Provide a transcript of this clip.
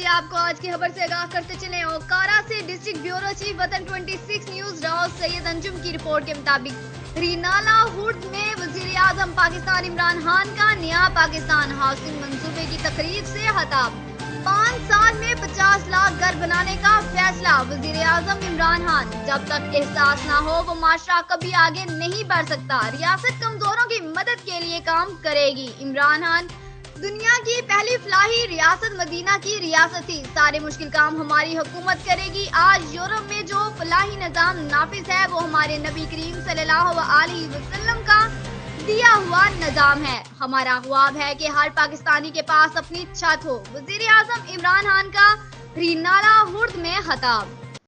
आपको आज की खबर से आगाह करते चले। ओकारा से डिस्ट्रिक्ट ब्यूरो चीफ वतन 26 न्यूज राव सैयद अंजुम की रिपोर्ट के मुताबिक रीनाला हुड में वजीर आजम पाकिस्तान इमरान खान का नया पाकिस्तान हाउसिंग मंसूबे की तकरीब से खिताब। 5 साल में 50 लाख घर बनाने का फैसला। वजीर आजम इमरान खान, जब तक एहसास न हो वो माशरा कभी आगे नहीं बढ़ सकता। रियासत कमजोरों की मदद के लिए काम करेगी। इमरान खान, दुनिया की पहली फलाही रियासत मदीना की रियासत थी। सारे मुश्किल काम हमारी हुकूमत करेगी। आज यूरोप में जो फलाही निजाम नाफिज है वो हमारे नबी करीम सल्लल्लाहु अलैहि वसल्लम का दिया हुआ निजाम है। हमारा ख्वाब है कि हर पाकिस्तानी के पास अपनी छत हो। वजीर आजम इमरान खान का रीनाला हुड में खिताब।